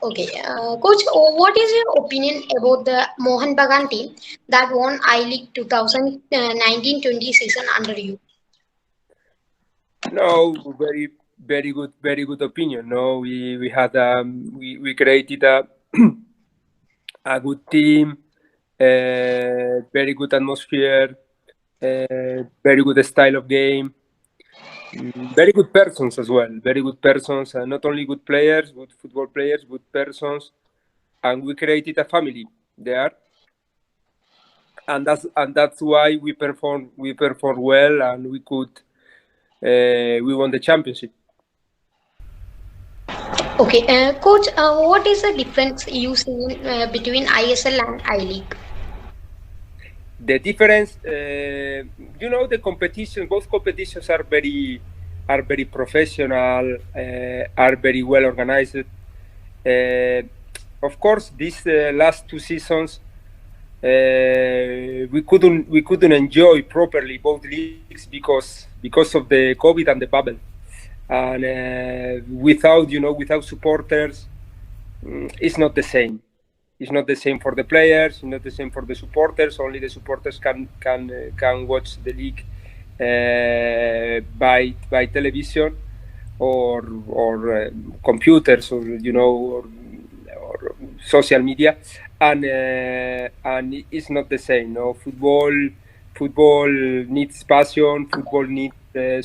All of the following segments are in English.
Okay, Coach, what is your opinion about the Mohan Bagan team that won I-League 2019-20 season under you? No, very good opinion. No, we had we created a good team, very good atmosphere, very good style of game, very good persons as well. Very good persons, not only good players, good football players, good persons, and we created a family there, and that's why we performed well, and we won the championship. Okay, Coach, what is the difference you see between ISL and I-League? The difference, the competition. Both competitions are very professional, are very well organized. Of course, these last 2 seasons, we couldn't enjoy properly both leagues because of the COVID and the bubble, and without supporters, it's not the same. It's not the same for the players. It's not the same for the supporters. Only the supporters can watch the league by television or computers or social media, and it's not the same. No, football needs passion. Football needs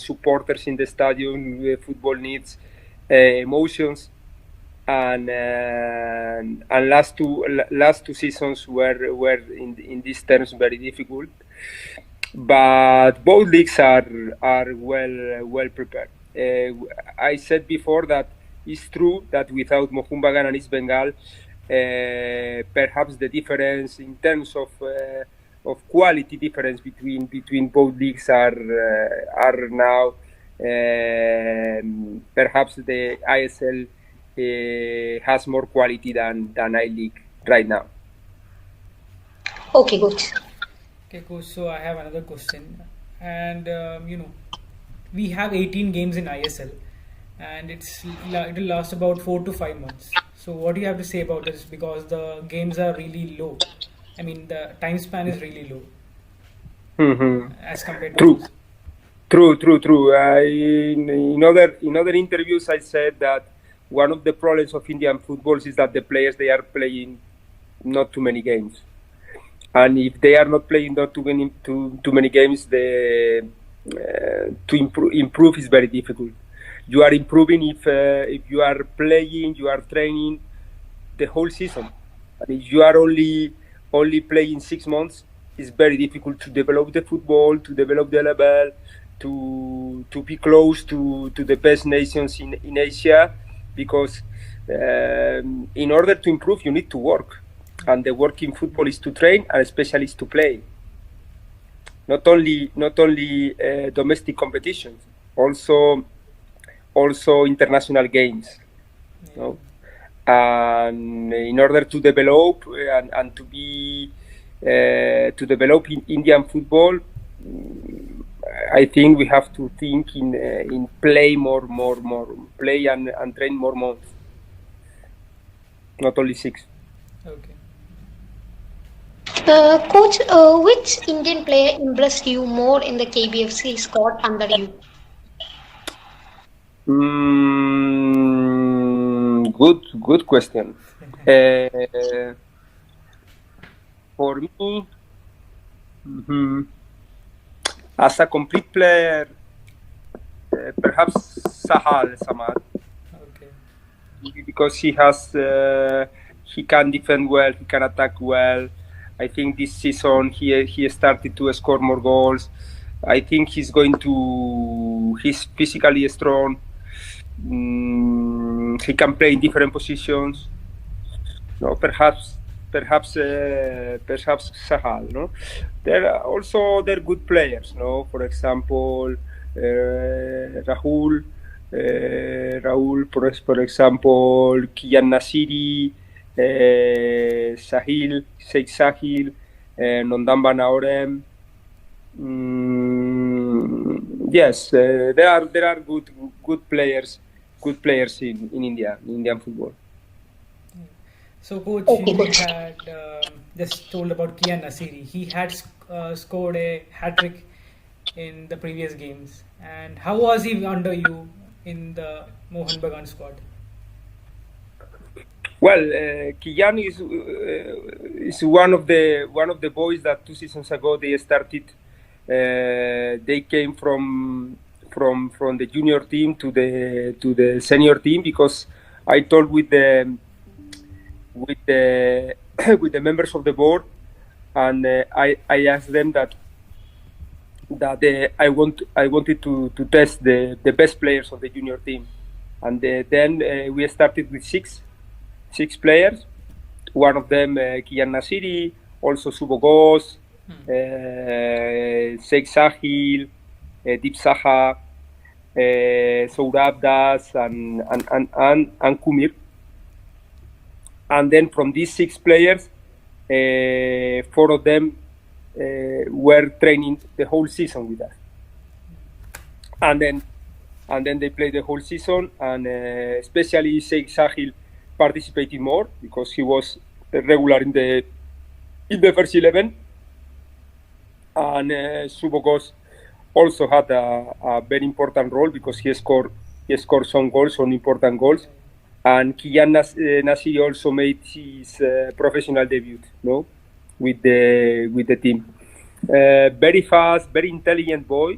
supporters in the stadium. Football needs emotions, and last two seasons were in these terms very difficult, but both leagues are well prepared. I said before that it's true that without Mohun Bagan and East Bengal, perhaps the difference in terms of quality difference between both leagues are now, perhaps the ISL has more quality than I-League right now. Okay, Coach. Okay, coach. So I have another question, and we have 18 games in ISL, and it will last about 4 to 5 months. So what do you have to say about this? Because the games are really low. I mean, the time span is really low as compared to True, those. true. In other interviews, I said that one of the problems of Indian football is that the players they are playing not too many games, and if they are not playing not too many games, to improve is very difficult. You are improving if you are playing, you are training the whole season. And if you are only playing 6 months, it's very difficult to develop the football, to develop the level, to be close to the best nations in Asia, because in order to improve, you need to work, and the work in football is to train, and especially is to play. Not only domestic competitions, also international games. Yeah. No? And in order to develop and to develop in Indian football, I think we have to think in play more, play and train more months, not only 6. Okay. Coach, which Indian player impressed you more in the KBFC squad under you? Good question. Uh, for me, mhm, as a complete player, perhaps Sahal Samad, Okay. because he can defend well, he can attack well. I think this season he started to score more goals. I think he's physically strong. He can play in different positions. No, perhaps Sahal. No, they're good players. No, for example, Rahul. For example, Kian Nasiri, Sheikh Sahil, Nondamba Naorem. Yes, there are good players in India, in Indian football. So, coach, Okay, you coach. had just told about Kian Nasiri. He had scored a hat trick in the previous games. And how was he under you in the Mohan Bagan squad? Well, Kiyan is one of the boys that 2 seasons ago they started. They came from the junior team to the senior team because I told with the with the members of the board, and I asked them that I wanted to test the best players of the junior team, and then we started with six players. One of them, Kian Nasiri, also Subogos, Sheikh Sahil, Deep Saha, Sourab Das, and Kumir. And then from these six players, four of them were training the whole season with us. And then they played the whole season, and especially Sheikh Sahil participated more because he was regular in the first 11, and Subogos also had a very important role because he scored some goals, some important goals, and Kian Nasiri also made his professional debut, no, with the team. Very fast, very intelligent boy.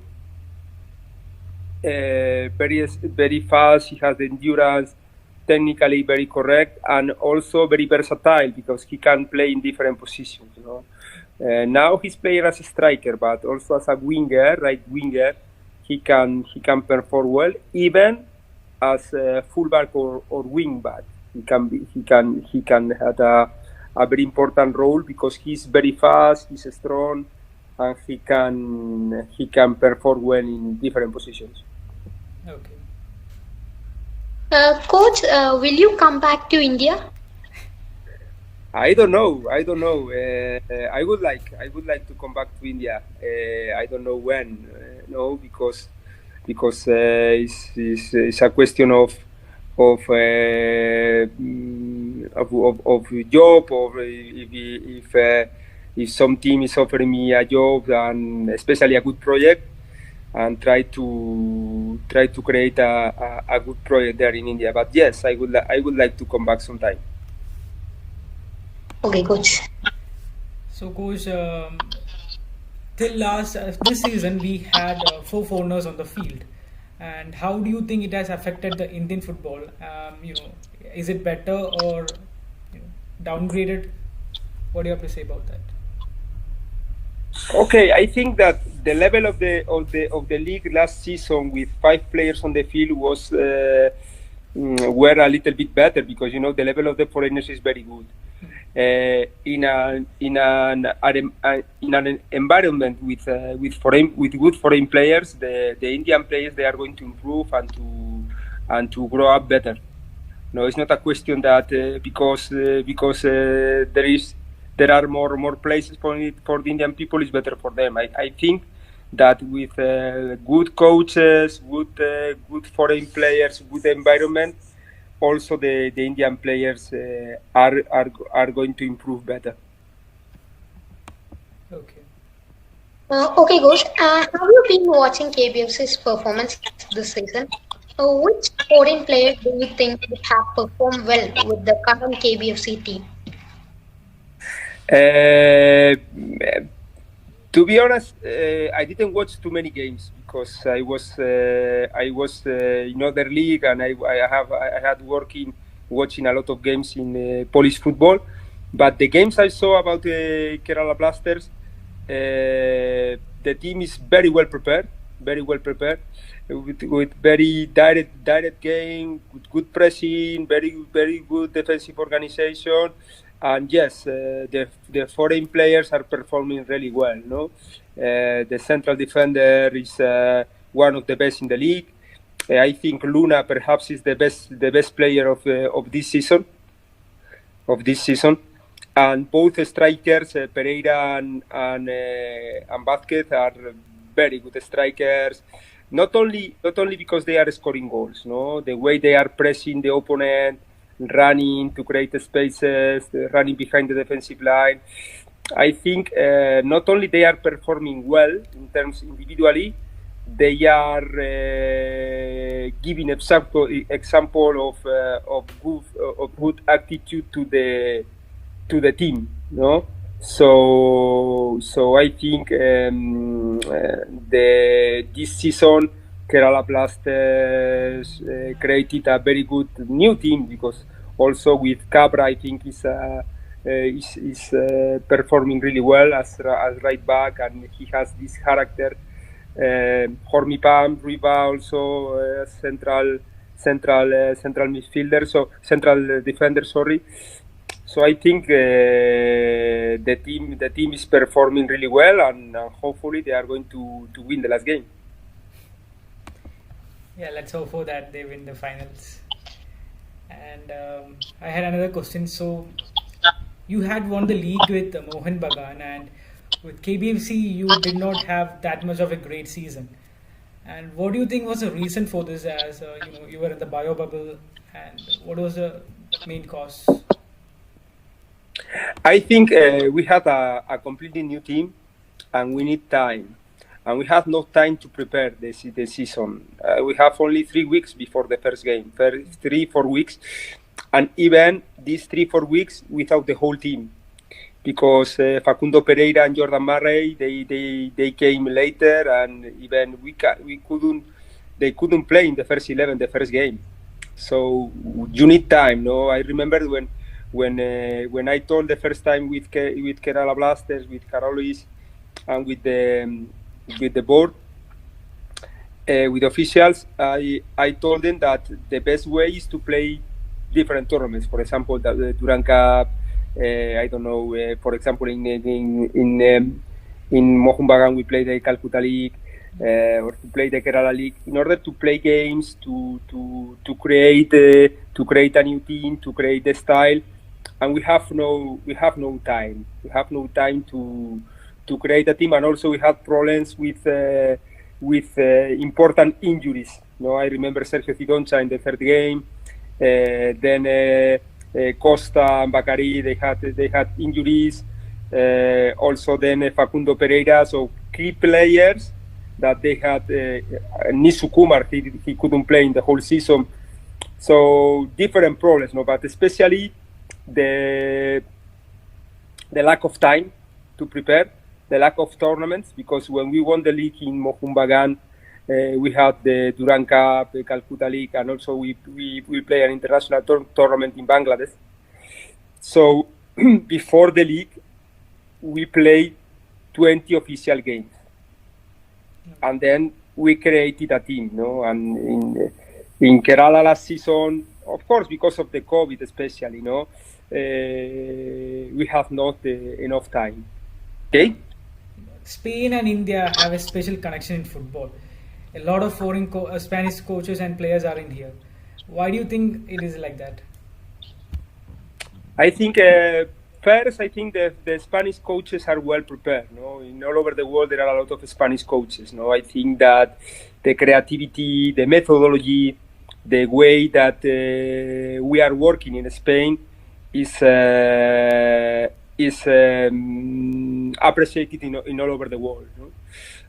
Very fast. He has the endurance, technically very correct, and also very versatile because he can play in different positions. Now he's playing as a striker, but also as a winger, right winger. He can perform well, even as a fullback or wing back. He can have a very important role because he's very fast, he's strong, and he can perform well in different positions. Okay. Coach, will you come back to India? I don't know. I would like to come back to India. I don't know when. No, because it's a question of job, or if some team is offering me a job, and especially a good project, and try to create a good project there in India. But yes, I would like to come back sometime. Okay, coach. So, coach, till this season we had 4 foreigners on the field, and how do you think it has affected the Indian football? Is it better or downgraded? What do you have to say about that? Okay, I think that the level of the league last season with 5 players on the field was were a little bit better because the level of the foreigners is very good. In an environment with good foreign players, the Indian players, they are going to improve and to grow up better. No, it's not a question that because there are more places for the Indian people, is better for them. I think that with good coaches, good foreign players, good environment, also the Indian players are going to improve better. Okay. Okay, coach. Have you been watching KBFC's performance this season? Which foreign player do you think would have performed well with the current KBFC team? To be honest, I didn't watch too many games because I was in other league, and I had watching a lot of games in Polish football. But the games I saw about the Kerala Blasters, the team is very well prepared, with very direct game, with good pressing, very good defensive organization. And yes, the foreign players are performing really well. No, the central defender is one of the best in the league. I think Luna perhaps is the best player of this season. And both strikers, Pereira and Vázquez, are very good strikers. Not only because they are scoring goals, no, the way they are pressing the opponent running to create spaces, running behind the defensive line. I think not only they are performing well in terms individually, they are giving example of good attitude to the team, no? So I think this season Kerala Blasters created a very good new team, because also with Cabra I think is performing really well as right back, and he has this character. Hormi Pam, Riva also central midfielder, so central defender. Sorry. So I think the team is performing really well, and hopefully they are going to win the last game. Yeah, let's hope for that they win the finals. And I had another question. So you had won the league with Mohan Bagan, and with KBFC you did not have that much of a great season. And what do you think was the reason for this? As you were in the bio bubble, and what was the main cause? I think we had a completely new team, and we need time. And we have no time to prepare the season. We have only 3 weeks before the first game, 3-4 weeks. And even these 3-4 weeks without the whole team. Because Facundo Pereira and Jordan Murray, they came later, and even they couldn't play in the first 11, the first game. So you need time, no? I remember when I told the first time with Kerala Blasters, with Carolis, and with the board, with officials, I told them that the best way is to play different tournaments. For example, the Duran Cup. I don't know. For example, in Mohun Bagan we play the Calcutta League, or to play the Kerala League, in order to play games, to create a new team, to create the style. And we have no time. We have no time to create a team, and also we had problems with important injuries. No, I remember Sergio Cidoncha in the third game. Then Costa and Bakari, they had injuries. Also then Facundo Pereira, so key players that they had. Nisu Kumar, he couldn't play in the whole season. So different problems, no, but especially the lack of time to prepare, the lack of tournaments, because when we won the league in Mohun Bagan, we had the Duran Cup, the Calcutta League, and also we play an international tournament in Bangladesh. So before the league, we played 20 official games, and then we created a team, no? And in Kerala last season, of course, because of the COVID especially, no, we have not enough time. Okay. Spain and India have a special connection in football. A lot of foreign Spanish coaches and players are in here. Why do you think it is like that? I think first, I think the Spanish coaches are well prepared. No, all over the world there are a lot of Spanish coaches. No, I think that the creativity, the methodology, the way that we are working in Spain is appreciated in all over the world. No?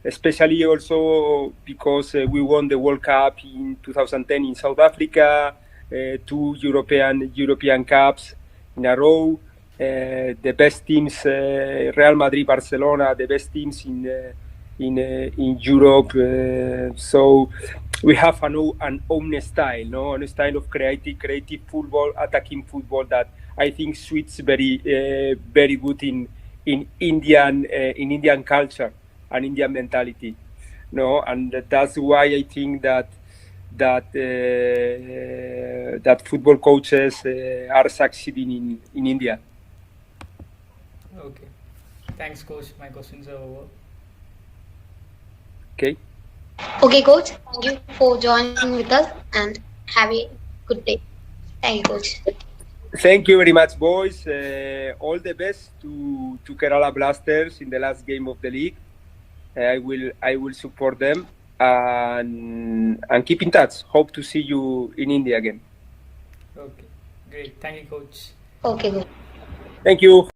Especially also because we won the World Cup in 2010 in South Africa, 2 European Cups in a row, the best teams, Real Madrid, Barcelona, the best teams in Europe. So we have an own style, no, a style of creative football, attacking football that I think suits very good in Indian culture and Indian mentality, no, and that's why I think that football coaches are succeeding in India. Okay, thanks, coach. My questions are over. Okay. Okay, coach. Thank you for joining with us, and have a good day. Thank you, coach. Thank you very much, boys. All the best to Kerala Blasters in the last game of the league. I will support them and keep in touch. Hope to see you in India again. Okay. Great. Thank you, coach. Okay, coach. Thank you.